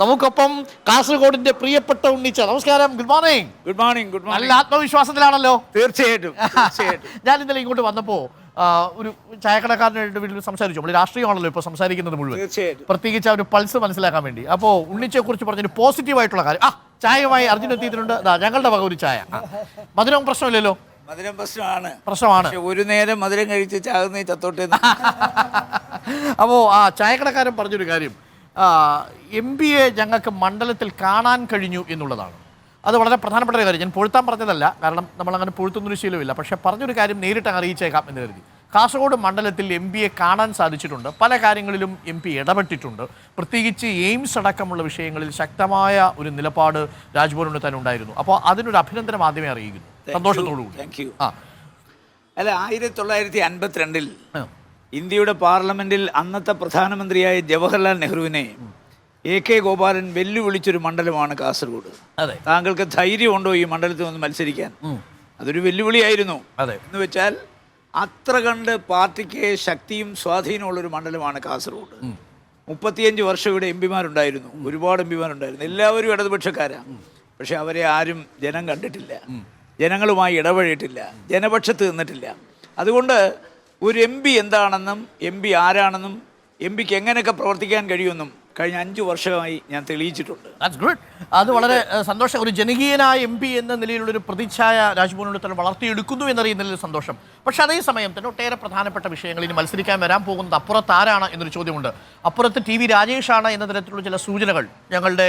നമുക്കൊപ്പം കാസർഗോഡിന്റെ പ്രിയപ്പെട്ട ഉണ്ണിച്ച. നമസ്കാരം. Good morning. Good morning. Good morning. നല്ല ആത്മവിശ്വാസത്തിലാണല്ലോ. തീർച്ചയായിട്ടും. ഞാൻ ഇന്നലെ ഇങ്ങോട്ട് വന്നപ്പോ ഒരു ചായക്കടക്കാരനായിട്ട് വീട്ടിൽ സംസാരിച്ചു. നമ്മൾ രാഷ്ട്രീയമാണല്ലോ ഇപ്പോൾ സംസാരിക്കുന്നത് മുഴുവൻ, പ്രത്യേകിച്ച് ആ ഒരു പൾസ് മനസ്സിലാക്കാൻ വേണ്ടി. അപ്പോൾ ഉണ്ണിച്ചയെ കുറിച്ച് പറഞ്ഞൊരു പോസിറ്റീവായിട്ടുള്ള കാര്യം, ചായയുമായി അർജുൻ എത്തിയിട്ടുണ്ട്. ഞങ്ങളുടെ വക ഒരു ചായ. മധുരം പ്രശ്നമില്ലല്ലോ? മധുരം പ്രശ്നമാണ്. ഒരു നേരം മധുരം കഴിച്ച് ചാകുന്ന ചത്തോട്ടെ. അപ്പോൾ ആ ചായക്കടക്കാരൻ പറഞ്ഞൊരു കാര്യം, MPയെ ഞങ്ങൾക്ക് മണ്ഡലത്തിൽ കാണാൻ കഴിഞ്ഞു എന്നുള്ളതാണ്. അത് വളരെ പ്രധാനപ്പെട്ട ഒരു കാര്യം. ഞാൻ പൊഴുത്താൻ പറഞ്ഞതല്ല, കാരണം നമ്മളങ്ങനെ പൊഴുത്തുന്നൊരു ശീലമില്ല. പക്ഷേ പറഞ്ഞൊരു കാര്യം നേരിട്ട് അറിയിച്ചേക്കാം എന്ന് കരുതി. കാസർഗോഡ് മണ്ഡലത്തിൽ MPയെ കാണാൻ സാധിച്ചിട്ടുണ്ട്. പല കാര്യങ്ങളിലും MP ഇടപെട്ടിട്ടുണ്ട്. പ്രത്യേകിച്ച് എയിംസ് അടക്കമുള്ള വിഷയങ്ങളിൽ ശക്തമായ ഒരു നിലപാട് രാജ്ഭവൻ ഉണ്ണിത്താൻ ഉണ്ടായിരുന്നു. അപ്പോൾ അതിനൊരു അഭിനന്ദനം ആദ്യമേ അറിയിക്കുന്നു, സന്തോഷത്തോടുകൂടി. അല്ല, 1952 ഇന്ത്യയുടെ പാർലമെന്റിൽ അന്നത്തെ പ്രധാനമന്ത്രിയായ ജവഹർലാൽ നെഹ്റുവിനെ AK ഗോപാലൻ വെല്ലുവിളിച്ചൊരു മണ്ഡലമാണ് കാസർഗോഡ്. താങ്കൾക്ക് ധൈര്യമുണ്ടോ ഈ മണ്ഡലത്തിൽ ഒന്ന് മത്സരിക്കാൻ? അതൊരു വെല്ലുവിളിയായിരുന്നു. എന്ന് വെച്ചാൽ അത്ര കണ്ട് പാർട്ടിക്ക് ശക്തിയും സ്വാധീനമുള്ളൊരു മണ്ഡലമാണ് കാസർഗോഡ്. 35 വർഷം ഇവിടെ MP മാരുണ്ടായിരുന്നു, ഒരുപാട് MP മാരുണ്ടായിരുന്നു. എല്ലാവരും ഇടതുപക്ഷക്കാരാണ്. പക്ഷെ അവരെ ആരും ജനം കണ്ടിട്ടില്ല, ജനങ്ങളുമായി ഇടപഴകിയിട്ടില്ല, ജനപക്ഷത്ത് നിന്നിട്ടില്ല. അതുകൊണ്ട് ഒരു MP എന്താണെന്നും MP ആരാണെന്നും MPക്ക് എങ്ങനെയൊക്കെ പ്രവർത്തിക്കാൻ കഴിയുമെന്നും കഴിഞ്ഞ 5 വർഷമായി ഞാൻ തെളിയിച്ചിട്ടുണ്ട്. That's good. അത് വളരെ സന്തോഷം. ഒരു ജനകീയനായ MP എന്ന നിലയിലുള്ളൊരു പ്രതിച്ഛായ രാജ്ഭവൻ ഉണ്ണിത്താൻ വളർത്തിയെടുക്കുന്നു എന്നറിയുന്നതിൽ സന്തോഷം. പക്ഷേ അതേസമയം തന്നെ ഒട്ടേറെ പ്രധാനപ്പെട്ട വിഷയങ്ങൾ ഇനി മത്സരിക്കാൻ വരാൻ പോകുന്നത് അപ്പുറത്ത് ആരാണ് എന്നൊരു ചോദ്യമുണ്ട്. അപ്പുറത്ത് TV രാജേഷാണ് എന്ന തരത്തിലുള്ള ചില സൂചനകൾ ഞങ്ങളുടെ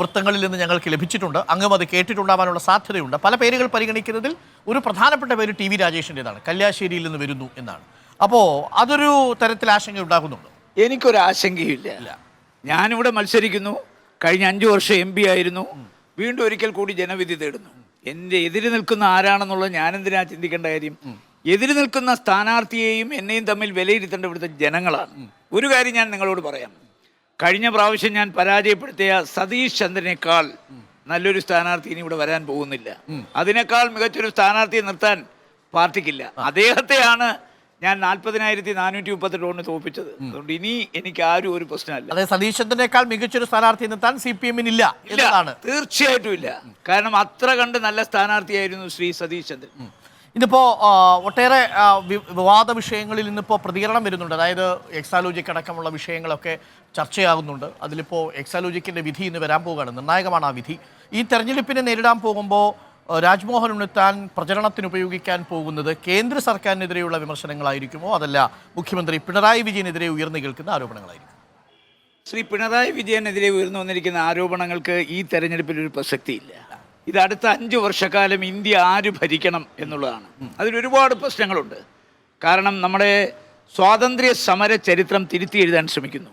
വൃത്തങ്ങളിൽ നിന്ന് ഞങ്ങൾക്ക് ലഭിച്ചിട്ടുണ്ട്. അങ്ങും അത് കേട്ടിട്ടുണ്ടാവാനുള്ള സാധ്യതയുണ്ട്. പല പേരുകൾ പരിഗണിക്കുന്നതിൽ ഒരു പ്രധാനപ്പെട്ട പേര് TV രാജേഷിൻ്റെതാണ്. കല്യാശ്ശേരിയിൽ നിന്ന് വരുന്നു എന്നാണ്. അപ്പോൾ അതൊരു തരത്തിൽ ആശങ്ക ഉണ്ടാകുന്നുണ്ട്? എനിക്കൊരാശങ്കയില്ല. ഞാനിവിടെ മത്സരിക്കുന്നു, കഴിഞ്ഞ 5 വർഷം MP ആയിരുന്നു, വീണ്ടും ഒരിക്കൽ കൂടി ജനവിധി തേടുന്നു. എൻ്റെ എതിര് നിൽക്കുന്ന ആരാണെന്നുള്ളത് ഞാനെന്തിനാ ചിന്തിക്കേണ്ട കാര്യം? എതിര് നിൽക്കുന്ന സ്ഥാനാർത്ഥിയെയും എന്നെയും തമ്മിൽ വിലയിരുത്തേണ്ട ഇവിടുത്തെ ജനങ്ങളാണ്. ഒരു കാര്യം ഞാൻ നിങ്ങളോട് പറയാം, കഴിഞ്ഞ പ്രാവശ്യം ഞാൻ പരാജയപ്പെടുത്തിയ സതീഷ് ചന്ദ്രനേക്കാൾ നല്ലൊരു സ്ഥാനാർത്ഥി ഇനി ഇവിടെ വരാൻ പോകുന്നില്ല. അതിനേക്കാൾ മികച്ചൊരു സ്ഥാനാർത്ഥിയെ നിർത്താൻ പാർട്ടിക്കില്ല. അദ്ദേഹത്തെയാണ് ഞാൻ 40,438 വോട്ടിന് തോൽപ്പിച്ചത്. അതുകൊണ്ട് ഇനി എനിക്ക് ആരും ഒരു പ്രശ്നമല്ല. അതെ, സതീഷ് ചന്ദ്രനേക്കാൾ മികച്ചൊരു സ്ഥാനാർത്ഥി നിർത്താൻ CPM-നില്ല എന്നതാണ്. തീർച്ചയായിട്ടും ഇല്ല. കാരണം അത്ര കണ്ട് നല്ല സ്ഥാനാർത്ഥിയായിരുന്നു ശ്രീ സതീഷ് ചന്ദ്രൻ. ഇതിപ്പോൾ ഒട്ടേറെ വിവാദ വിഷയങ്ങളിൽ ഇന്നിപ്പോൾ പ്രതികരണം വരുന്നുണ്ട്. അതായത് എക്സാലോജിക്ക് അടക്കമുള്ള വിഷയങ്ങളൊക്കെ ചർച്ചയാകുന്നുണ്ട്. അതിലിപ്പോൾ എക്സാലോജിക്കിൻ്റെ വിധി ഇന്ന് വരാൻ പോവുകയാണ്. നിർണായകമാണ് ആ വിധി. ഈ തെരഞ്ഞെടുപ്പിനെ നേരിടാൻ പോകുമ്പോൾ രാജ്മോഹൻ ഉണ്ണിത്താൻ പ്രചരണത്തിന് ഉപയോഗിക്കാൻ പോകുന്നത് കേന്ദ്ര സർക്കാരിനെതിരെയുള്ള വിമർശനങ്ങളായിരിക്കുമോ, അതല്ല മുഖ്യമന്ത്രി പിണറായി വിജയനെതിരെ ഉയർന്നു കേൾക്കുന്ന ആരോപണങ്ങളായിരിക്കും? ശ്രീ പിണറായി വിജയനെതിരെ ഉയർന്നു വന്നിരിക്കുന്ന ആരോപണങ്ങൾക്ക് ഈ തെരഞ്ഞെടുപ്പിൽ ഒരു പ്രസക്തിയില്ല. ഇത് അടുത്ത 5 വർഷക്കാലം ഇന്ത്യ ആര് ഭരിക്കണം എന്നുള്ളതാണ്. അതിലൊരുപാട് പ്രശ്നങ്ങളുണ്ട്. കാരണം നമ്മുടെ സ്വാതന്ത്ര്യ സമര ചരിത്രം തിരുത്തി എഴുതാൻ ശ്രമിക്കുന്നു.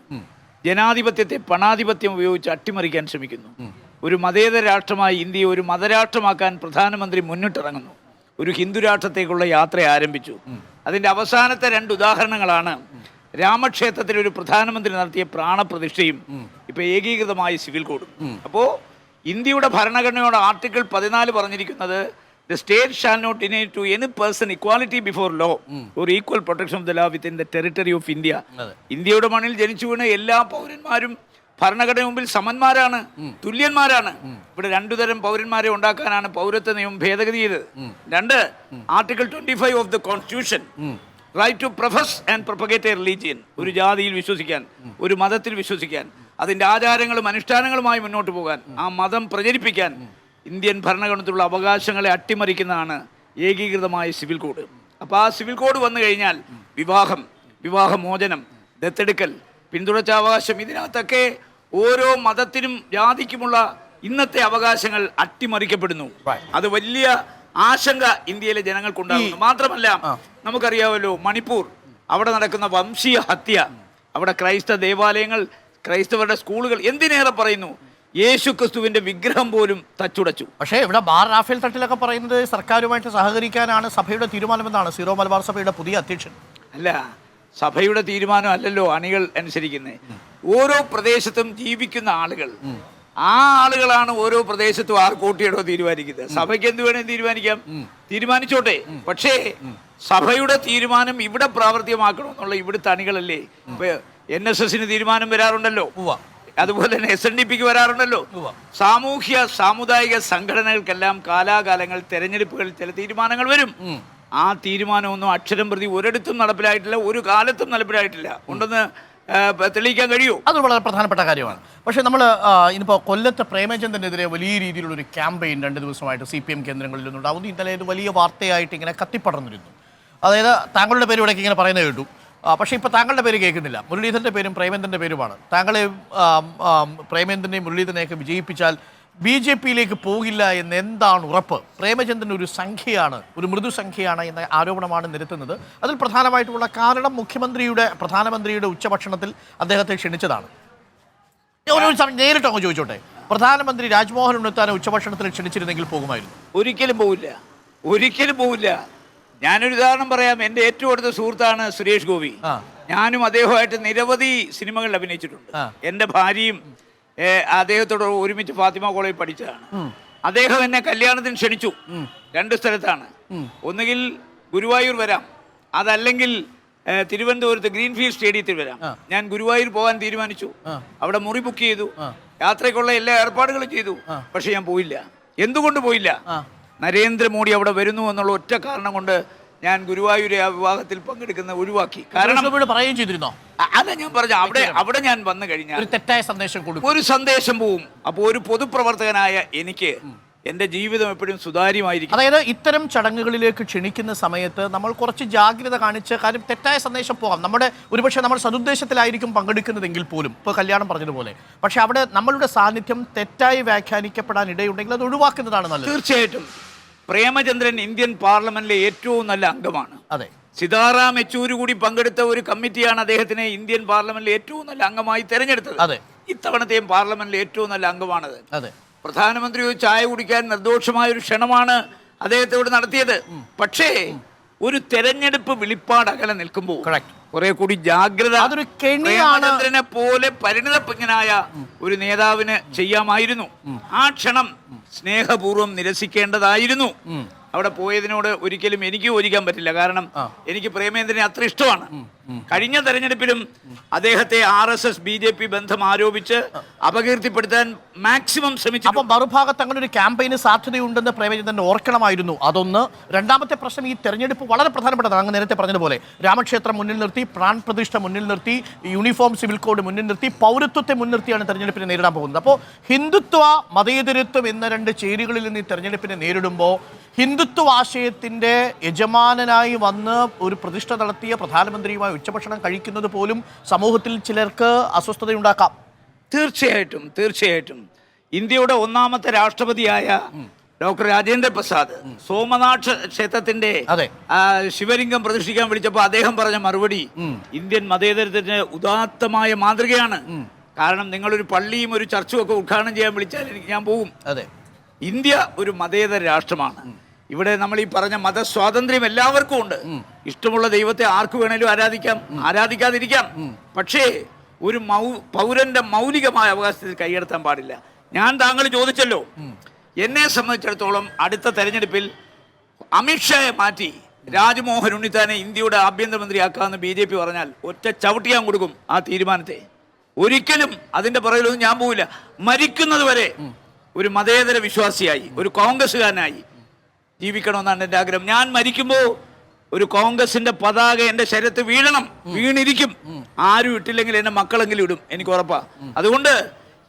ജനാധിപത്യത്തെ പണാധിപത്യം ഉപയോഗിച്ച് അട്ടിമറിക്കാൻ ശ്രമിക്കുന്നു. ഒരു മതേതര രാഷ്ട്രമായി ഇന്ത്യയെ ഒരു മതരാഷ്ട്രമാക്കാൻ പ്രധാനമന്ത്രി മുന്നിട്ടിറങ്ങുന്നു. ഒരു ഹിന്ദു രാഷ്ട്രത്തേക്കുള്ള യാത്ര ആരംഭിച്ചു. അതിൻ്റെ അവസാനത്തെ 2 ഉദാഹരണങ്ങളാണ് രാമക്ഷേത്രത്തിൽ ഒരു പ്രധാനമന്ത്രി നടത്തിയ പ്രാണപ്രതിഷ്ഠയും ഇപ്പോൾ ഏകീകൃതമായ സിവിൽ കോഡും. അപ്പോൾ ഇന്ത്യയുടെ ഭരണഘടനയോട് ആർട്ടിക്കിൾ 14 പറഞ്ഞിരിക്കുന്നത് the state shall not deny to any person equality before law or equal protection of the law within the territory of India. ഇന്ത്യയുടെ മണ്ണിൽ ജനിച്ചു വീണ എല്ലാ പൗരന്മാരും ഭരണഘടന മുമ്പിൽ സമന്മാരാണ്, തുല്യന്മാരാണ്. ഇവിടെ 2 തരം പൗരന്മാരെ ഉണ്ടാക്കാനാണ് പൗരത്വ നിയമം ഭേദഗതി ചെയ്തത്. 2, article 25 of the constitution, right to profess and propagate a religion. ഒരു ജാതിയിൽ വിശ്വസിക്കാൻ, ഒരു മതത്തിൽ വിശ്വസിക്കാൻ, അതിൻ്റെ ആചാരങ്ങളും അനുഷ്ഠാനങ്ങളുമായി മുന്നോട്ട് പോകാൻ, ആ മതം പ്രചരിപ്പിക്കാൻ ഇന്ത്യൻ ഭരണഘടനത്തിലുള്ള അവകാശങ്ങളെ അട്ടിമറിക്കുന്നതാണ് ഏകീകൃതമായ സിവിൽ കോഡ്. അപ്പോൾ ആ സിവിൽ കോഡ് വന്നു കഴിഞ്ഞാൽ വിവാഹമോചനം, ദത്തെടുക്കൽ, പിന്തുടർച്ചാവകാശം, ഇതിനകത്തൊക്കെ ഓരോ മതത്തിനും ജാതിക്കുമുള്ള ഇന്നത്തെ അവകാശങ്ങൾ അട്ടിമറിക്കപ്പെടുന്നു. അത് വലിയ ആശങ്ക ഇന്ത്യയിലെ ജനങ്ങൾക്കുണ്ടാകുന്നു. മാത്രമല്ല, നമുക്കറിയാമല്ലോ മണിപ്പൂർ, അവിടെ നടക്കുന്ന വംശീയ ഹത്യ, അവിടെ ക്രൈസ്തവ ദേവാലയങ്ങൾ, ക്രൈസ്തവരുടെ സ്കൂളുകൾ, എന്തിനേറെ പറയുന്നു, യേശു ക്രിസ്തുവിന്റെ വിഗ്രഹം പോലും തച്ചുടച്ചു. പക്ഷേ ഇവിടെ ബാർ റാഫേൽ തട്ടിലൊക്കെ പറയുന്നത് സർക്കാരുമായിട്ട് സഹകരിക്കാനാണ് സഭയുടെ തീരുമാനമെന്നാണ് സീറോ മലബാർ സഭയുടെ പുതിയ അധ്യക്ഷൻ. അല്ല, സഭയുടെ തീരുമാനം അല്ലല്ലോ അണികൾ അനുസരിക്കുന്നത്. ഓരോ പ്രദേശത്തും ജീവിക്കുന്ന ആളുകൾ, ആ ആളുകളാണ് ഓരോ പ്രദേശത്തും ആർക്കോട്ടിയിടോ തീരുമാനിക്കുന്നത്. സഭയ്ക്ക് എന്ത് വേണേലും തീരുമാനിച്ചോട്ടെ. പക്ഷേ സഭയുടെ തീരുമാനം ഇവിടെ പ്രാവർത്തികമാക്കണമെന്നുള്ള ഇവിടുത്തെ അണികളല്ലേ. ഇപ്പൊ NSSന് തീരുമാനം വരാറുണ്ടല്ലോ. അതുപോലെ തന്നെ SNDPക്ക് വരാറുണ്ടല്ലോ. സാമൂഹ്യ സാമുദായിക സംഘടനകൾക്കെല്ലാം കാലാകാലങ്ങൾ തെരഞ്ഞെടുപ്പുകളിൽ ചില തീരുമാനങ്ങൾ വരും. ആ തീരുമാനമൊന്നും അക്ഷരം പ്രതി ഒരിടത്തും നടപ്പിലായിട്ടില്ല, ഒരു കാലത്തും നടപ്പിലായിട്ടില്ല. ഉണ്ടെന്ന് തെളിയിക്കാൻ കഴിയൂ. അത് വളരെ പ്രധാനപ്പെട്ട കാര്യമാണ്. പക്ഷേ നമ്മൾ ഇനിയിപ്പോൾ കൊല്ലത്ത് പ്രേമചന്ദ്രനെതിരെ വലിയ രീതിയിലുള്ളൊരു ക്യാമ്പയിൻ 2 ദിവസമായിട്ട് CPM കേന്ദ്രങ്ങളിൽ നിന്നുണ്ടാകുന്നു. ഇന്നലെ ഇത് വലിയ വാർത്തയായിട്ട് ഇങ്ങനെ കത്തിപ്പടർന്നിരുന്നു. അതായത് താങ്കളുടെ പേര് ഇവിടേക്ക് ഇങ്ങനെ പറയുന്നത് കേട്ടു. പക്ഷേ ഇപ്പോൾ താങ്കളുടെ പേര് കേൾക്കുന്നില്ല. മുരളീധരൻ്റെ പേരും പ്രേമേന്ദ്രൻ്റെ പേരുമാണ്. താങ്കളെ പ്രേമേന്ദ്രനെയും മുരളീധരനെയൊക്കെ വിജയിപ്പിച്ചാൽ BJPയിലേക്ക് പോകില്ല എന്ന് എന്താണ് ഉറപ്പ്? പ്രേമചന്ദ്രൻ ഒരു സംഖ്യയാണ്, ഒരു മൃദുസംഖ്യയാണ് എന്ന ആരോപണമാണ് നിരത്തുന്നത്. അതിൽ പ്രധാനമായിട്ടുള്ള കാരണം പ്രധാനമന്ത്രിയുടെ ഉച്ചഭക്ഷണത്തിൽ അദ്ദേഹത്തെ ക്ഷണിച്ചതാണ്. നേരിട്ട് അങ്ങ് ചോദിച്ചോട്ടെ, പ്രധാനമന്ത്രി രാജ്മോഹൻ ഉണ്ണിത്താനെ ഉച്ചഭക്ഷണത്തിൽ ക്ഷണിച്ചിരുന്നെങ്കിൽ പോകുമായിരുന്നു? ഒരിക്കലും പോവില്ല, ഒരിക്കലും പോവില്ല. ഞാനൊരു ഉദാഹരണം പറയാം. എൻ്റെ ഏറ്റവും അടുത്ത സുഹൃത്താണ് സുരേഷ് ഗോപി. ഞാനും അദ്ദേഹമായിട്ട് നിരവധി സിനിമകളിൽ അഭിനയിച്ചിട്ടുണ്ട്. എൻ്റെ ഭാര്യയും അദ്ദേഹത്തോട് ഒരുമിച്ച് ഫാത്തിമ കോളേജിൽ പഠിച്ചതാണ്. അദ്ദേഹം എന്നെ കല്യാണത്തിന് ക്ഷണിച്ചു. 2 സ്ഥലത്താണ്. ഒന്നുകിൽ ഗുരുവായൂർ വരാം, അതല്ലെങ്കിൽ തിരുവനന്തപുരത്ത് ഗ്രീൻഫീൽഡ് സ്റ്റേഡിയത്തിൽ വരാം. ഞാൻ ഗുരുവായൂർ പോകാൻ തീരുമാനിച്ചു. അവിടെ മുറി ബുക്ക് ചെയ്തു, യാത്രയ്ക്കുള്ള എല്ലാ ഏർപ്പാടുകളും ചെയ്തു. പക്ഷെ ഞാൻ പോയില്ല. എന്തുകൊണ്ട് പോയില്ല? നരേന്ദ്രമോദി അവിടെ വരുന്നു എന്നുള്ള ഒറ്റ കാരണം കൊണ്ട് ഞാൻ ഗുരുവായൂരെ ആ വിവാഹത്തിൽ പങ്കെടുക്കുന്ന ഒഴിവാക്കി. കാരണം പറയുകയും ചെയ്തിരുന്നോ? അതാ ഞാൻ പറഞ്ഞു, അവിടെ ഞാൻ വന്നു കഴിഞ്ഞാൽ ഒരു തെറ്റായ സന്ദേശം കൊടുക്കും, ഒരു സന്ദേശം പോവും. അപ്പോൾ ഒരു പൊതുപ്രവർത്തകനായ എനിക്ക് എൻ്റെ ജീവിതം എപ്പോഴും സുതാര്യമായിരിക്കും. അതായത് ഇത്തരം ചടങ്ങുകളിലേക്ക് ക്ഷണിക്കുന്ന സമയത്ത് നമ്മൾ കുറച്ച് ജാഗ്രത കാണിച്ച്, കാര്യം തെറ്റായ സന്ദേശം പോകാം. ഒരുപക്ഷെ നമ്മൾ സതുദ്ദേശത്തിലായിരിക്കും പങ്കെടുക്കുന്നതെങ്കിൽ പോലും, ഇപ്പോൾ കല്യാണം പറഞ്ഞതുപോലെ. പക്ഷെ അവിടെ നമ്മളുടെ സാന്നിധ്യം തെറ്റായി വ്യാഖ്യാനിക്കപ്പെടാൻ ഇടയുണ്ടെങ്കിൽ അത് ഒഴിവാക്കുന്നതാണ് നല്ലത്. തീർച്ചയായിട്ടും. പ്രേമചന്ദ്രൻ ഇന്ത്യൻ പാർലമെന്റിലെ ഏറ്റവും നല്ല അംഗമാണ്. അതെ. സീതാറാം യെച്ചൂരി കൂടി പങ്കെടുത്ത ഒരു കമ്മിറ്റിയാണ് അദ്ദേഹത്തിനെ ഇന്ത്യൻ പാർലമെന്റിലെ ഏറ്റവും നല്ല അംഗമായി തെരഞ്ഞെടുത്തത്. അതെ. ഇത്തവണത്തെയും പാർലമെന്റിലെ ഏറ്റവും നല്ല അംഗമാണത്. അതെ. പ്രധാനമന്ത്രി ഒരു ചായ കുടിക്കാൻ നിർദോഷമായ ഒരു ക്ഷണമാണ് അദ്ദേഹത്തോട് നടത്തിയത്. പക്ഷേ ഒരു തെരഞ്ഞെടുപ്പ് വിളിപ്പാട് അകലെ നിൽക്കുമ്പോൾ കുറെ കൂടി ജാഗ്രത പ്രേമചന്ദ്രനെ പോലെ പരിണിതജ്ഞനായ ഒരു നേതാവിന് ചെയ്യാമായിരുന്നു. ആ ക്ഷണം സ്നേഹപൂർവ്വം നിരസിക്കേണ്ടതായിരുന്നു. അവിടെ പോയതിനോട് ഒരിക്കലും എനിക്ക് യോജിക്കാൻ പറ്റില്ല. കാരണം എനിക്ക് പ്രേമേന്ദ്രനെ അത്ര ഇഷ്ടമാണ്. കഴിഞ്ഞ തെരഞ്ഞെടുപ്പിലും അദ്ദേഹത്തെ RSS BJP ബന്ധം ആരോപിച്ച് അപകീർത്തിപ്പെടുത്താൻ മാക്സിമം ശ്രമിച്ചു. അപ്പം മറുഭാഗത്ത് അങ്ങനെ ഒരു ക്യാമ്പയിന് സാധ്യതയുണ്ടെന്ന് പ്രേമചന്ദ്രൻ ഓർക്കണമായിരുന്നു. അതൊന്ന്. രണ്ടാമത്തെ പ്രശ്നം, ഈ തെരഞ്ഞെടുപ്പ് വളരെ പ്രധാനപ്പെട്ടതാണ്. അങ്ങ് നേരത്തെ പറഞ്ഞതുപോലെ രാമക്ഷേത്രം മുന്നിൽ നിർത്തി, പ്രാൺ പ്രതിഷ്ഠ മുന്നിൽ നിർത്തി, യൂണിഫോം സിവിൽ കോഡ് മുന്നിൽ നിർത്തി, പൗരത്വത്തെ മുൻനിർത്തിയാണ് തെരഞ്ഞെടുപ്പിനെ നേരിടാൻ പോകുന്നത്. അപ്പോൾ ഹിന്ദുത്വ, മതേതരത്വം എന്ന 2 ചേരികളിൽ നിന്ന് ഈ തെരഞ്ഞെടുപ്പിനെ നേരിടുമ്പോൾ ഹിന്ദുത്വ ആശയത്തിൻ്റെ യജമാനനായി വന്ന് ഒരു പ്രതിഷ്ഠ നടത്തിയ പ്രധാനമന്ത്രിയുമായി ഉച്ചഭക്ഷണം കഴിക്കുന്നത് പോലും സമൂഹത്തിൽ ചിലർക്ക് അസ്വസ്ഥതയുണ്ടാക്കാം. തീർച്ചയായിട്ടും, തീർച്ചയായിട്ടും. ഇന്ത്യയുടെ 1ാമത്തെ രാഷ്ട്രപതിയായ ഡോക്ടർ രാജേന്ദ്ര പ്രസാദ് സോമനാഥ് ക്ഷേത്രത്തിന്റെ ശിവലിംഗം പ്രതിഷ്ഠിക്കാൻ വിളിച്ചപ്പോൾ അദ്ദേഹം പറഞ്ഞ മറുപടി ഇന്ത്യൻ മതേതരത്തിന്റെ ഉദാത്തമായ മാതൃകയാണ്. കാരണം നിങ്ങളൊരു പള്ളിയും ഒരു ചർച്ചും ഒക്കെ ഉദ്ഘാടനം ചെയ്യാൻ വിളിച്ചാൽ ഞാൻ പോകും. ഇന്ത്യ ഒരു മതേതര രാഷ്ട്രമാണ്. ഇവിടെ നമ്മൾ ഈ പറഞ്ഞ മതസ്വാതന്ത്ര്യം എല്ലാവർക്കും ഉണ്ട്. ഇഷ്ടമുള്ള ദൈവത്തെ ആർക്ക് വേണേലും ആരാധിക്കാം, ആരാധിക്കാതിരിക്കാം. പക്ഷേ ഒരു പൗരന്റെ മൗലികമായ അവകാശത്തിൽ കൈയെടുത്താൻ പാടില്ല. ഞാൻ താങ്കൾ ചോദിച്ചല്ലോ, എന്നെ സംബന്ധിച്ചിടത്തോളം അടുത്ത തെരഞ്ഞെടുപ്പിൽ അമിത്ഷായെ മാറ്റി രാജ്മോഹൻ ഉണ്ണിത്താനെ ഇന്ത്യയുടെ ആഭ്യന്തരമന്ത്രിയാക്കാമെന്ന് BJP പറഞ്ഞാൽ ഒറ്റ ചവിട്ടിയാൻ കൊടുക്കും ആ തീരുമാനത്തെ. ഒരിക്കലും അതിന്റെ പുറകിലൊന്നും ഞാൻ പോവില്ല. മരിക്കുന്നത് വരെ ഒരു മതേതര വിശ്വാസിയായി, ഒരു കോൺഗ്രസ്സുകാരനായി ജീവിക്കണമെന്നാണ് എൻ്റെ ആഗ്രഹം. ഞാൻ മരിക്കുമ്പോൾ ഒരു കോൺഗ്രസിന്റെ പതാക എൻ്റെ ശരീരത്തിൽ വീഴണം, വീണിരിക്കും. ആരും ഇട്ടില്ലെങ്കിൽ എൻ്റെ മക്കളെങ്കിലും ഇടും, എനിക്ക് ഉറപ്പാ. അതുകൊണ്ട്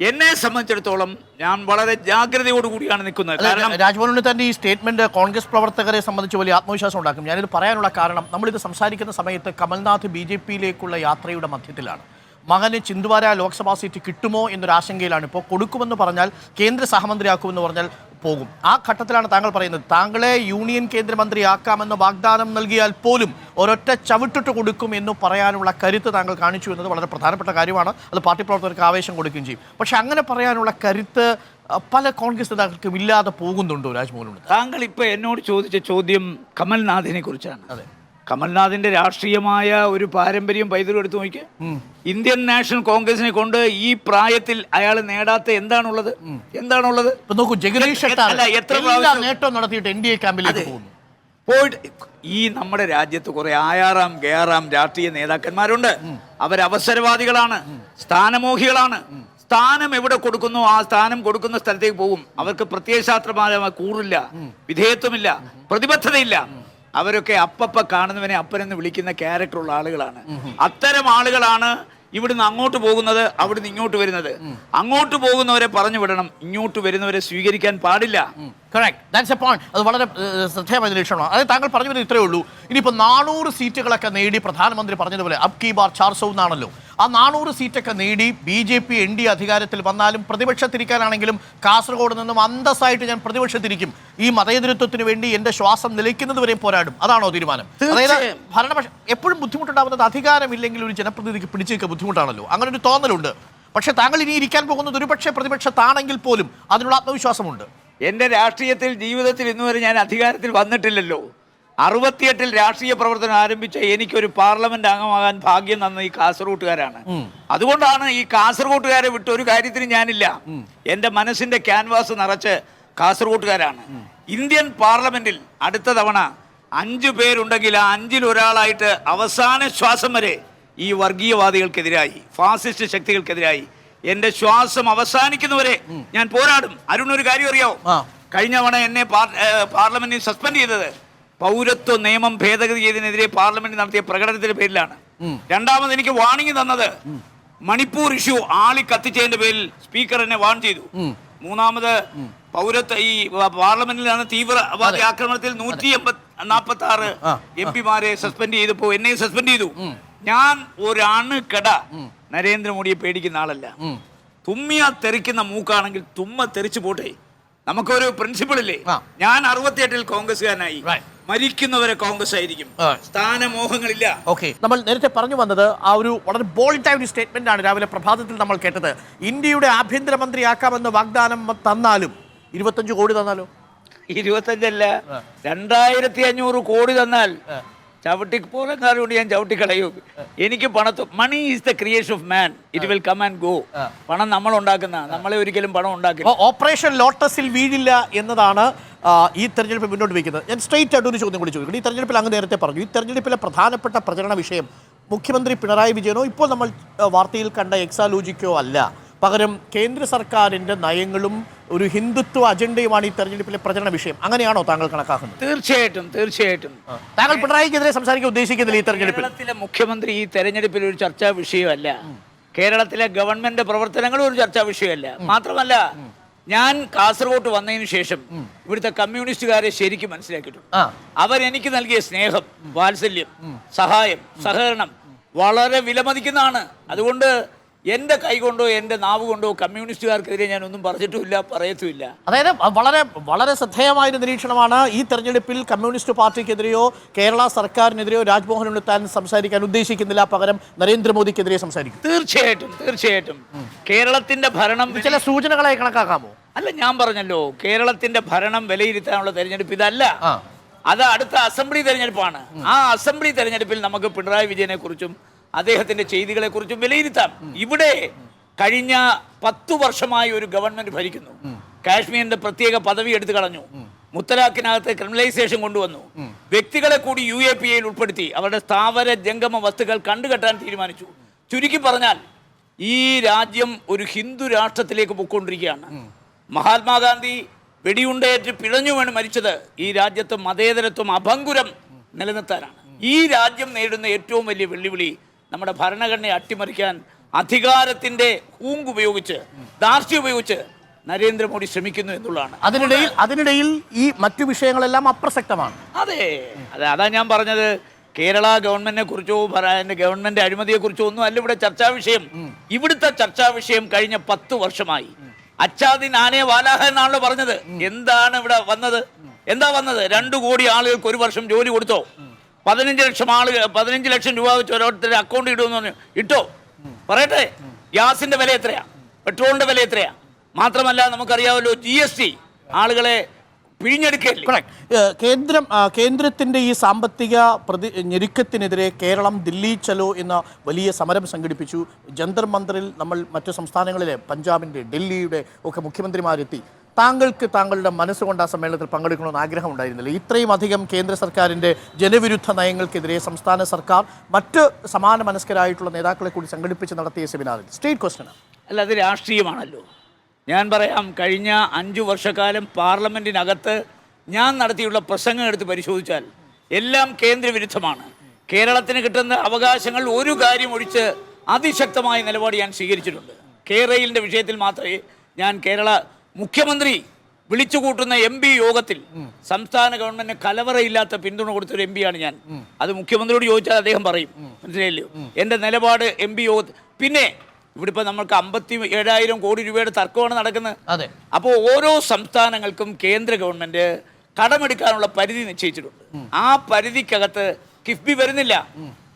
എന്നെ സംബന്ധിച്ചിടത്തോളം ഞാൻ വളരെ ജാഗ്രതയോടുകൂടിയാണ് നിൽക്കുന്നത്. കാരണം രാജ്മോഹൻ ഉണ്ണിത്താൻ്റെ ഈ സ്റ്റേറ്റ്മെന്റ് കോൺഗ്രസ് പ്രവർത്തകരെ സംബന്ധിച്ച് വലിയ ആത്മവിശ്വാസം ഉണ്ടാക്കും. ഞാനിത് പറയാനുള്ള കാരണം, നമ്മളിത് സംസാരിക്കുന്ന സമയത്ത് കമൽനാഥ് BJPയിലേക്കുള്ള യാത്രയുടെ മധ്യത്തിലാണ്. മകന് ചിന്ദ്വാര ലോക്സഭാ സീറ്റ് കിട്ടുമോ എന്നൊരാശങ്കയിലാണ്. ഇപ്പോൾ കൊടുക്കുമെന്ന് പറഞ്ഞാൽ, കേന്ദ്ര സഹമന്ത്രിയാക്കുമെന്ന് പറഞ്ഞാൽ പോകും. ആ ഘട്ടത്തിലാണ് താങ്കൾ പറയുന്നത്, താങ്കളെ യൂണിയൻ കേന്ദ്രമന്ത്രിയാക്കാമെന്ന് വാഗ്ദാനം നൽകിയാൽ പോലും ഒരൊറ്റ ചവിട്ടിട്ട് കൊടുക്കും എന്ന് പറയാനുള്ള കരുത്ത് താങ്കൾ കാണിച്ചു എന്നത് വളരെ പ്രധാനപ്പെട്ട കാര്യമാണ്. അത് പാർട്ടി പ്രവർത്തകർക്ക് ആവേശം കൊടുക്കുകയും ചെയ്യും. പക്ഷെ അങ്ങനെ പറയാനുള്ള കരുത്ത് പല കോൺഗ്രസ് നേതാക്കൾക്കും ഇല്ലാതെ പോകുന്നുണ്ടോ രാജ്മോഹൻ? താങ്കൾ ഇപ്പോൾ എന്നോട് ചോദിച്ച ചോദ്യം കമൽനാഥിനെ കുറിച്ചാണ്. അതെ, കമൽനാഥിന്റെ രാഷ്ട്രീയമായ ഒരു പാരമ്പര്യം പൈതൃകം എടുത്തു നോക്കി. ഇന്ത്യൻ നാഷണൽ കോൺഗ്രസിനെ കൊണ്ട് ഈ പ്രായത്തിൽ അയാൾ നേടാത്ത എന്താണുള്ളത്? നോക്കൂ, ജഗദീഷ് എത്ര നേട്ടം നടത്തിയിട്ട് NDA ക്യാമ്പിലേക്ക് പോകുന്നു. പോയിട്ട് ഈ നമ്മുടെ രാജ്യത്ത് കുറെ ആയാറാം ഗേറാം രാഷ്ട്രീയ നേതാക്കന്മാരുണ്ട്. അവരവസരവാദികളാണ്, സ്ഥാനമോഹികളാണ്. സ്ഥാനം എവിടെ കൊടുക്കുന്നു ആ സ്ഥാനം കൊടുക്കുന്ന സ്ഥലത്തേക്ക് പോകും. അവർക്ക് പ്രത്യയശാസ്ത്രമായ കൂറില്ല, വിധേയത്വമില്ല, പ്രതിബദ്ധതയില്ല. അവരൊക്കെ അപ്പപ്പ കാണുന്നവനെ അപ്പനെന്ന് വിളിക്കുന്ന ക്യാരക്ടറുള്ള ആളുകളാണ്. അത്തരം ആളുകളാണ് ഇവിടുന്ന് അങ്ങോട്ട് പോകുന്നത്, അവിടുന്ന് ഇങ്ങോട്ട് വരുന്നത്. അങ്ങോട്ട് പോകുന്നവരെ പറഞ്ഞു വിടണം, ഇങ്ങോട്ട് വരുന്നവരെ സ്വീകരിക്കാൻ പാടില്ല. അത് വളരെ ശ്രദ്ധേയമായ നിരീക്ഷണമാണ്. അതായത് താങ്കൾ പറഞ്ഞു വരുന്നത് ഇത്രയേ ഉള്ളൂ. ഇനിയിപ്പോൾ 400 സീറ്റുകളൊക്കെ നേടി പ്രധാനമന്ത്രി പറഞ്ഞതുപോലെ അബ് കി ബാർ 400 എന്നാണല്ലോ, ആ 400 സീറ്റൊക്കെ നേടി BJP NDA അധികാരത്തിൽ വന്നാലും പ്രതിപക്ഷത്തിരിക്കാനാണെങ്കിലും കാസർഗോഡ് നിന്നും അന്തസ്സായിട്ട് ഞാൻ പ്രതിപക്ഷത്തിരിക്കും, ഈ മതേതരത്വത്തിന് വേണ്ടി എൻ്റെ ശ്വാസം നിലയ്ക്കുന്നത് വരെയും പോരാടും. അതാണോ തീരുമാനം? അതായത് ഭരണപക്ഷം എപ്പോഴും ബുദ്ധിമുട്ടുണ്ടാകുന്നത് അധികാരമില്ലെങ്കിൽ ഒരു ജനപ്രതിനിധിക്ക് പിടിച്ചേക്കുക ബുദ്ധിമുട്ടാണല്ലോ, അങ്ങനെ ഒരു തോന്നലുണ്ട്. പക്ഷെ താങ്കൾ ഇനി ഇരിക്കാൻ പോകുന്നത് ഒരുപക്ഷെ പ്രതിപക്ഷത്താണെങ്കിൽ പോലും അതിനുള്ള ആത്മവിശ്വാസമുണ്ട്. എൻ്റെ രാഷ്ട്രീയത്തിൽ ജീവിതത്തിൽ ഇന്നുവരെ ഞാൻ അധികാരത്തിൽ വന്നിട്ടില്ലല്ലോ. 68-ൽ രാഷ്ട്രീയ പ്രവർത്തനം ആരംഭിച്ച എനിക്കൊരു പാർലമെന്റ് അംഗമാകാൻ ഭാഗ്യം തന്ന ഈ കാസർഗോട്ടുകാരാണ്. അതുകൊണ്ടാണ് ഈ കാസർഗോട്ടുകാരെ വിട്ട് ഒരു കാര്യത്തിന് ഞാനില്ല. എൻ്റെ മനസ്സിന്റെ ക്യാൻവാസ് നിറച്ച് കാസർഗോട്ടുകാരാണ്. ഇന്ത്യൻ പാർലമെന്റിൽ അടുത്ത തവണ 5 പേരുണ്ടെങ്കിൽ ആ 5-ൽ ഒരാളായിട്ട് അവസാന ശ്വാസം വരെ ഈ വർഗീയവാദികൾക്കെതിരായി, ഫാസിസ്റ്റ് ശക്തികൾക്കെതിരായി എൻ്റെ ശ്വാസം അവസാനിക്കുന്നവരെ ഞാൻ പോരാടും. അരുൺ, ഒരു കാര്യം അറിയാവോ? കഴിഞ്ഞ തവണ എന്നെ പാർലമെന്റിൽ സസ്പെൻഡ് ചെയ്തത് പൗരത്വ നിയമം ഭേദഗതി ചെയ്തതിനെതിരെ പാർലമെന്റിൽ നടത്തിയ പ്രകടനത്തിന്റെ പേരിലാണ്. രണ്ടാമത് എനിക്ക് വാണിംഗ് തന്നത് മണിപ്പൂർ ഇഷ്യൂ ആളി കത്തിച്ചതിന്റെ പേരിൽ സ്പീക്കർ എന്നെ വാൺ ചെയ്തു. മൂന്നാമത് പൗരത്വ ഈ പാർലമെന്റിൽ നടന്ന തീവ്രവാദി ആക്രമണത്തിൽ 146 MP-മാരെ സസ്പെൻഡ് ചെയ്തപ്പോ എന്നെ സസ്പെൻഡ് ചെയ്തു. ഞാൻ ഒരണു കട നരേന്ദ്രമോദിയെ പേടിക്കുന്ന ആളല്ല. തുമ്മിയാ തെറിക്കുന്ന മൂക്കാണെങ്കിൽ തുമ്മ തെറിച്ചു പോട്ടെ. നമുക്കൊരു പ്രിൻസിപ്പിൾ ഇല്ലേ? ഞാൻ 68-ൽ കോൺഗ്രസ്സുകാരനായി, മരിക്കുന്നവരെ കോൺഗ്രസ് ആയിരിക്കും. സ്ഥാനമോഹങ്ങളില്ല. ഓക്കെ, നമ്മൾ നേരത്തെ പറഞ്ഞു വന്നത് ആ ഒരു വളരെ ബോൾഡായ ഒരു സ്റ്റേറ്റ്മെന്റ് ആണ് രാവിലെ പ്രഭാതത്തിൽ നമ്മൾ കേട്ടത്. ഇന്ത്യയുടെ ആഭ്യന്തരമന്ത്രിയാക്കാമെന്ന് വാഗ്ദാനം തന്നാലും 25 കോടി തന്നാലോ? 25 അല്ല, 2500 കോടി തന്നാൽ ചവിട്ടി പോലക്കാരോട് ഞാൻ ചവിട്ടിക്കളയും. എനിക്ക് money is the creation of man, it will come and go. പണം നമ്മൾ ഉണ്ടാക്കുന്ന, നമ്മളെ ഒരിക്കലും പണം ഉണ്ടാക്കില്ല. ഓപ്പറേഷൻ ലോട്ടസിൽ വീഴില്ല എന്നതാണ് ഈ തെരഞ്ഞെടുപ്പ് മുന്നോട്ട് വയ്ക്കുന്നത്. ഞാൻ സ്ട്രെയിറ്റ് ആയിട്ട് ഒരു ചോദ്യം കൂടി ചോദിക്കണം. ഈ തെരഞ്ഞെടുപ്പിൽ അങ്ങ് നേരത്തെ പറഞ്ഞു, ഈ തെരഞ്ഞെടുപ്പിലെ പ്രധാനപ്പെട്ട പ്രചരണ വിഷയം മുഖ്യമന്ത്രി പിണറായി വിജയനോ ഇപ്പോൾ നമ്മൾ വാർത്തയിൽ കണ്ട എക്സാലോജിക്കോ അല്ല, പകരം കേന്ദ്ര സർക്കാരിൻ്റെ നയങ്ങളും ഒരു ഹിന്ദുത്വ അജണ്ടയുമാണ് ഈ തെരഞ്ഞെടുപ്പിലെ പ്രചരണ വിഷയം. അങ്ങനെയാണോ താങ്കൾ കണക്കാക്കുന്നത്? തീർച്ചയായിട്ടും, തീർച്ചയായിട്ടും. താങ്കൾ പിണറായിക്കെതിരെ സംസാരിക്കാൻ ഉദ്ദേശിക്കുന്നില്ല ഈ തെരഞ്ഞെടുപ്പിൽ? കേരളത്തിലെ മുഖ്യമന്ത്രി ഈ തെരഞ്ഞെടുപ്പിൽ ഒരു ചർച്ചാ വിഷയമല്ല. കേരളത്തിലെ ഗവൺമെന്റ് പ്രവർത്തനങ്ങളും ഒരു ചർച്ചാ വിഷയമല്ല. മാത്രമല്ല, ഞാൻ കാസർഗോട്ട് വന്നതിന് ശേഷം ഇവിടുത്തെ കമ്മ്യൂണിസ്റ്റുകാരെ ശരിക്കും മനസ്സിലാക്കിയിട്ടുണ്ട്. അവരെനിക്ക് നൽകിയ സ്നേഹം, വാത്സല്യം, സഹായം, സഹകരണം വളരെ വിലമതിക്കുന്നതാണ്. അതുകൊണ്ട് എൻ്റെ കൈ കൊണ്ടോ എൻ്റെ നാവ് കൊണ്ടോ കമ്മ്യൂണിസ്റ്റുകാർക്കെതിരെ ഞാൻ ഒന്നും പറഞ്ഞിട്ടുമില്ല, പറയത്തുമില്ല. അതായത് വളരെ വളരെ ശ്രദ്ധേയമായൊരു നിരീക്ഷണമാണ്. ഈ തെരഞ്ഞെടുപ്പിൽ കമ്മ്യൂണിസ്റ്റ് പാർട്ടിക്കെതിരെയോ കേരള സർക്കാരിനെതിരെയോ രാജ്മോഹൻ ഉണ്ണിത്താൻ സംസാരിക്കാൻ ഉദ്ദേശിക്കുന്നില്ല, പകരം നരേന്ദ്രമോദിക്കെതിരെ സംസാരിക്കും. തീർച്ചയായിട്ടും, തീർച്ചയായിട്ടും. കേരളത്തിന്റെ ഭരണം ചില സൂചനകളായി കണക്കാക്കാമോ? അല്ല, ഞാൻ പറഞ്ഞല്ലോ, കേരളത്തിന്റെ ഭരണം വിലയിരുത്താനുള്ള തെരഞ്ഞെടുപ്പ് ഇതല്ല. അത് അടുത്ത അസംബ്ലി തെരഞ്ഞെടുപ്പാണ്. ആ അസംബ്ലി തെരഞ്ഞെടുപ്പിൽ നമുക്ക് പിണറായി വിജയനെ കുറിച്ചും അദ്ദേഹത്തിന്റെ ചെയ്തികളെ കുറിച്ചും വിലയിരുത്താം. ഇവിടെ കഴിഞ്ഞ 10 വർഷമായി ഒരു ഗവൺമെന്റ് ഭരിക്കുന്നു. കാശ്മീരിന്റെ പ്രത്യേക പദവി എടുത്തു കളഞ്ഞു, മുത്തലാഖിനകത്ത് ക്രിമിനലൈസേഷൻ കൊണ്ടുവന്നു, വ്യക്തികളെ കൂടി UAPAയിൽ ഉൾപ്പെടുത്തി അവരുടെ സ്ഥാവര ജംഗമ വസ്തുക്കൾ കണ്ടുകെട്ടാൻ തീരുമാനിച്ചു. ചുരുക്കി പറഞ്ഞാൽ ഈ രാജ്യം ഒരു ഹിന്ദു രാഷ്ട്രത്തിലേക്ക് പൊയ്ക്കൊണ്ടിരിക്കുകയാണ്. മഹാത്മാഗാന്ധി വെടിയുണ്ടേറ്റ് പിഴഞ്ഞു വീണ് മരിച്ചത് ഈ രാജ്യത്ത് മതേതരത്വം അഭംഗുരം നിലനിർത്താനാണ്. ഈ രാജ്യം നേരിടുന്ന ഏറ്റവും വലിയ വെല്ലുവിളി നമ്മുടെ ഭരണഘടനയെ അട്ടിമറിക്കാൻ അധികാരത്തിന്റെ ഹൂങ്ക് ഉപയോഗിച്ച്, ധാർഷ്ട്യം ഉപയോഗിച്ച് നരേന്ദ്രമോദി ശ്രമിക്കുന്നു എന്നുള്ളതാണ്. അതിനിടയിൽ ഈ മറ്റു വിഷയങ്ങളെല്ലാം അപ്രസക്തമാണ്. അതാ ഞാൻ പറഞ്ഞത്. കേരള ഗവൺമെന്റിനെ കുറിച്ചോ ഗവൺമെന്റ് അഴിമതിയെ കുറിച്ചോ ഒന്നും അല്ല ഇവിടെ ചർച്ചാ വിഷയം. ഇവിടുത്തെ ചർച്ചാ വിഷയം കഴിഞ്ഞ 10 വർഷമായി അച്ചാദിൻ ആനെ വാലാഹ എന്നാണല്ലോ പറഞ്ഞത്. എന്താണ് ഇവിടെ വന്നത്? എന്താ വന്നത്? 2 കോടി ആളുകൾക്ക് ഒരു വർഷം ജോലി കൊടുത്തോ? 15 ലക്ഷം രൂപ വെച്ച് ഓരോരുത്തരുടെ അക്കൗണ്ട് ഇടുമെന്ന് പറഞ്ഞു. ഇട്ടോ? പറയട്ടെ, ഗ്യാസിന്റെ വില എത്രയാ? പെട്രോളിന്റെ വില എത്രയാ? മാത്രമല്ല, നമുക്കറിയാമല്ലോ, GST ആളുകളെ പിഴിഞ്ഞെടുക്കല്ലേ. കേന്ദ്രത്തിന്റെ ഈ സാമ്പത്തിക ഞെരുക്കത്തിനെതിരെ കേരളം ദില്ലി ചലോ എന്ന വലിയ സമരം സംഘടിപ്പിച്ചു. ജന്തർ മന്ദറിൽ നമ്മൾ മറ്റു സംസ്ഥാനങ്ങളിലെ പഞ്ചാബിന്റെ, ഡൽഹിയുടെ ഒക്കെ മുഖ്യമന്ത്രിമാരെത്തി. താങ്കൾക്ക് താങ്കളുടെ മനസ്സുകൊണ്ട് ആ സമ്മേളനത്തിൽ പങ്കെടുക്കണമെന്ന് ആഗ്രഹം ഉണ്ടായിരുന്നില്ല? ഇത്രയും അധികം കേന്ദ്ര സർക്കാരിൻ്റെ ജനവിരുദ്ധ നയങ്ങൾക്കെതിരെ സംസ്ഥാന സർക്കാർ മറ്റ് സമാന മനസ്കരായിട്ടുള്ള നേതാക്കളെ കൂടി സംഘടിപ്പിച്ച് നടത്തിയ സെമിനാറിൽ. സ്റ്റേറ്റ് ക്വസ്റ്റ്യനാണ്. അല്ല, അത് രാഷ്ട്രീയമാണല്ലോ. ഞാൻ പറയാം, കഴിഞ്ഞ 5 വർഷക്കാലം പാർലമെൻറ്റിനകത്ത് ഞാൻ നടത്തിയുള്ള പ്രസംഗം എടുത്ത് പരിശോധിച്ചാൽ എല്ലാം കേന്ദ്രവിരുദ്ധമാണ്. കേരളത്തിന് കിട്ടുന്ന അവകാശങ്ങൾ ഒരു കാര്യം ഒഴിച്ച് അതിശക്തമായ നിലപാട് ഞാൻ സ്വീകരിച്ചിട്ടുണ്ട്. കേരളയിലെ വിഷയത്തിൽ മാത്രമേ ഞാൻ കേരള മുഖ്യമന്ത്രി വിളിച്ചു കൂട്ടുന്ന MP യോഗത്തിൽ സംസ്ഥാന ഗവൺമെന്റിന് കലവറയില്ലാത്ത പിന്തുണ കൊടുത്തൊരു MP ആണ് ഞാൻ. അത് മുഖ്യമന്ത്രിയോട് ചോദിച്ചാൽ അദ്ദേഹം പറയും. മനസ്സിലായില്ലോ എൻ്റെ നിലപാട് MP യോഗത്തിൽ. പിന്നെ ഇവിടെ ഇപ്പോൾ നമ്മൾക്ക് 57,000 കോടി രൂപയുടെ തർക്കമാണ് നടക്കുന്നത്. അതെ. അപ്പോൾ ഓരോ സംസ്ഥാനങ്ങൾക്കും കേന്ദ്ര ഗവൺമെന്റ് കടമെടുക്കാനുള്ള പരിധി നിശ്ചയിച്ചിട്ടുണ്ട്. ആ പരിധിക്കകത്ത് കിഫ്ബി വരുന്നില്ല,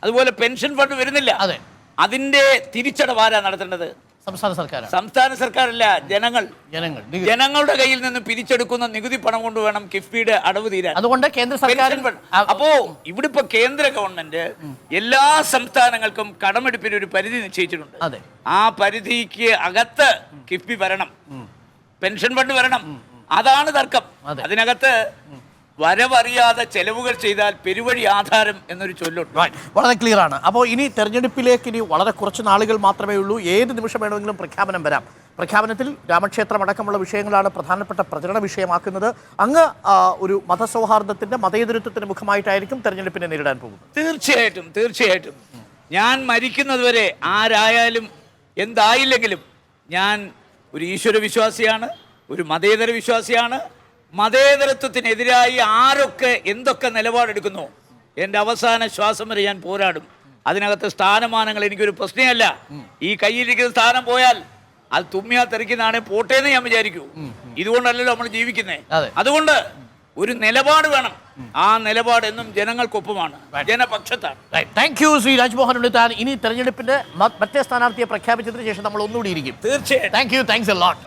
അതുപോലെ പെൻഷൻ ഫണ്ട് വരുന്നില്ല. അതെ. അതിന്റെ തിരിച്ചടവാരാ നടത്തേണ്ടത്? സംസ്ഥാന സർക്കാരാണ്. സംസ്ഥാന സർക്കാരല്ല, ജനങ്ങൾ. ജനങ്ങളുടെ കയ്യിൽ നിന്ന് പിരിച്ചെടുക്കുന്ന നികുതി പണം കൊണ്ട് വേണം കിഫ്ബിയുടെ അടവ് തീരാൻ. അതുകൊണ്ട് കേന്ദ്ര സർക്കാർ. അപ്പോ ഇവിടെ ഇപ്പൊ കേന്ദ്ര ഗവൺമെന്റ് എല്ലാ സംസ്ഥാനങ്ങൾക്കും കടമെടുപ്പിന് ഒരു പരിധി നിശ്ചയിച്ചിട്ടുണ്ട്. അതെ. ആ പരിധിക്ക് അകത്ത് കിഫ്ബി വരണം, പെൻഷൻ ഫണ്ട് വരണം. അതാണ് തർക്കം. അതിനകത്ത് വരവറിയാതെ ചെലവുകൾ ചെയ്താൽ പെരുവഴി ആധാരം എന്നൊരു ചൊല്ലുണ്ട്. വളരെ ക്ലിയർ ആണ്. അപ്പോൾ ഇനി തെരഞ്ഞെടുപ്പിലേക്ക് ഇനി വളരെ കുറച്ച് നാളുകൾ മാത്രമേ ഉള്ളൂ. ഏത് നിമിഷം വേണമെങ്കിലും പ്രഖ്യാപനം വരാം. പ്രഖ്യാപനത്തിൽ രാമക്ഷേത്രം അടക്കമുള്ള വിഷയങ്ങളാണ് പ്രധാനപ്പെട്ട പ്രചരണ വിഷയമാക്കുന്നത്. അങ്ങ് ഒരു മതസൗഹാർദ്ദത്തിന്റെ മതേതരത്വത്തിന്റെ മുഖമായിട്ടായിരിക്കും തെരഞ്ഞെടുപ്പിനെ നേരിടാൻ പോകുന്നത്. തീർച്ചയായിട്ടും, തീർച്ചയായിട്ടും. ഞാൻ മരിക്കുന്നതുവരെ ആരായാലും എന്തായില്ലെങ്കിലും ഞാൻ ഒരു ഈശ്വര വിശ്വാസിയാണ്, ഒരു മതേതര വിശ്വാസിയാണ്. മതേതരത്വത്തിനെതിരായി ആരൊക്കെ എന്തൊക്കെ നിലപാടെടുക്കുന്നു, എൻ്റെ അവസാന ശ്വാസം വരെ ഞാൻ പോരാടും. അതിനകത്ത് സ്ഥാനമാനങ്ങൾ എനിക്കൊരു പ്രശ്നമല്ല. ഈ കയ്യിലിരിക്കുന്ന സ്ഥാനം പോയാൽ അത് തുമ്മിയാ തെറിക്കുന്നതാണെ പോട്ടേന്ന് ഞാൻ വിചാരിക്കൂ. ഇതുകൊണ്ടല്ലല്ലോ നമ്മൾ ജീവിക്കുന്നേ. അതുകൊണ്ട് ഒരു നിലപാട് വേണം. ആ നിലപാട് എന്നും ജനങ്ങൾക്കൊപ്പമാണ്, ജനപക്ഷത്താണ്. Thank you Shri Rajmohan Unnithan. ഇനി തെരഞ്ഞെടുപ്പിന്റെ മറ്റേ സ്ഥാനാർത്ഥിയെ പ്രഖ്യാപിച്ചതിന് ശേഷം നമ്മൾ ഒന്നുകൂടി ഇരിക്കും. തീർച്ചയായും. Thank you. Thanks a lot.